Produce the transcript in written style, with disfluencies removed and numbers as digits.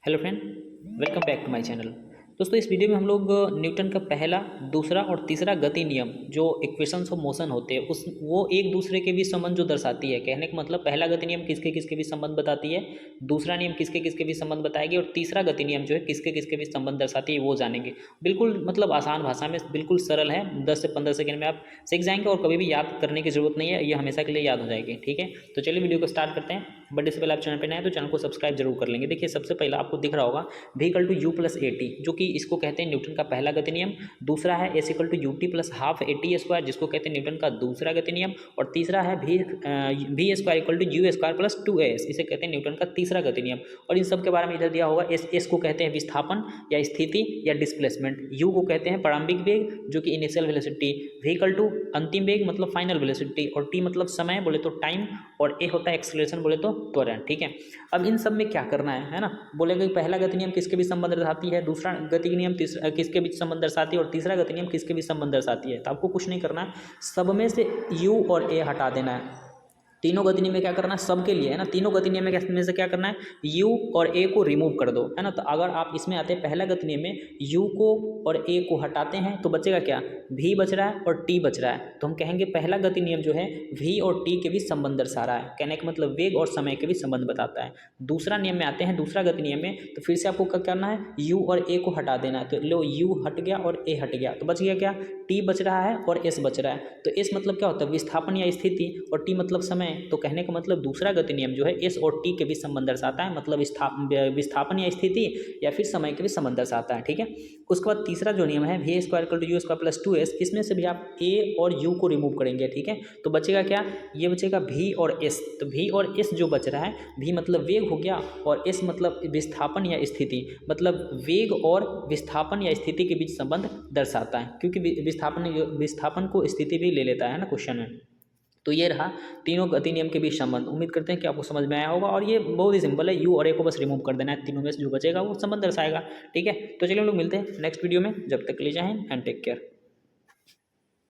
Hello friend, welcome back to my channel. दोस्तों, इस video में हम लोग न्यूटन का पहला, दूसरा और तीसरा गति नियम जो इक्वेशंस ऑफ मोशन होते हैं उस वो एक दूसरे के बीच संबंध जो दर्शाती है। कहने का मतलब पहला गति नियम किसके किसके बीच संबंध बताती है, दूसरा नियम किसके किसके बीच संबंध बताएगी और तीसरा गति नियम जो है किसके किसके बीच संबंध दर्शाती है वो जानेंगे। बिल्कुल मतलब आसान भाषा में, बिल्कुल सरल है, 10 से 15 सेकंड में आप सीख जाएंगे और कभी भी याद करने की जरूरत नहीं है, ये हमेशा के लिए याद हो जाएगी। ठीक है, तो चलिए वीडियो को स्टार्ट करते हैं। बट इससे पहले आप चैनल पर नए हैं तो चैनल को सब्सक्राइब जरूर कर लेंगे। देखिए, सबसे पहला आपको दिख रहा होगा v equal to u plus a t, जो कि इसको कहते हैं न्यूटन का पहला गति नियम। दूसरा है s equal to u t plus half a t square, जिसको कहते हैं न्यूटन का दूसरा गति नियम। और तीसरा है v square equal to u square plus 2as, इसे कहते हैं न्यूटन का तीसरा गति नियम। और इन सब के बारे में इधर दिया होगा। एस को कहते हैं विस्थापन या स्थिति या डिस्प्लेसमेंट, यू को कहते हैं प्रारंभिक वेग जो कि initial velocity, v equal to अंतिम वेग मतलब फाइनल वेलोसिटी, और टी मतलब समय बोले तो टाइम, और ए होता है एक्सेलरेशन बोले तो त्वरण। ठीक है, अब इन सब में क्या करना है ना, बोलेगा कि पहला गति नियम किसके बीच संबंध दर्शाती है, दूसरा गति नियम किसके बीच संबंध दर्शाती है और तीसरा गति नियम किसके बीच संबंध दर्शाती है। तो आपको कुछ नहीं करना है, सब में से यू और ए हटा देना है। तीनों गति नियम में क्या करना है, सबके लिए है ना, तीनों गति नियम में से क्या करना है, यू और ए को रिमूव कर दो, है ना। तो अगर आप इसमें आते हैं पहला गति नियम में यू को और ए को हटाते हैं तो बचेगा क्या, भी बच रहा है और टी बच रहा है। तो हम कहेंगे पहला गति नियम जो है वी और टी के बीच संबंध दर्शा रहा है, कहने का मतलब वेग और समय के बीच संबंध बताता है। दूसरा नियम में आते हैं, दूसरा गति नियम में, तो फिर से आपको क्या करना है, यू और ए को हटा देना है। तो लो, यू हट गया और ए हट गया, तो बच गया क्या, टी बच रहा है और एस बच रहा है। तो एस मतलब क्या होता है, विस्थापन या स्थिति, और टी मतलब समय। तो कहने का मतलब दूसरा गति नियम जो है एस और टी के बीच संबंध दर्शाता है, मतलब विस्थापन या स्थिति या फिर समय के बीच संबंध दर्शाता है। ठीक है, उसके बाद तीसरा जो नियम है v square equal to u square plus 2s, इसमें से भी आप ए और यू को रिमूव करेंगे। ठीक है, तो बचेगा क्या, ये बचेगा भी और एस। तो भी और एस जो बच रहा है, भी मतलब वेग हो गया और एस मतलब विस्थापन या स्थिति, मतलब वेग और विस्थापन या स्थिति के बीच संबंध दर्शाता है, क्योंकि विस्थापन को स्थिति भी ले लेता है ना क्वेश्चन में। तो ये रहा तीनों गति नियम के बीच संबंध। उम्मीद करते हैं कि आपको समझ में आया होगा, और ये बहुत ही सिंपल है, यू और ए को बस रिमूव कर देना है, तीनों में से जो बचेगा वो संबंध दर्शाएगा। ठीक है, तो चलिए हम लोग मिलते हैं नेक्स्ट वीडियो में, जब तक के लिए जय हिंद एंड टेक केयर।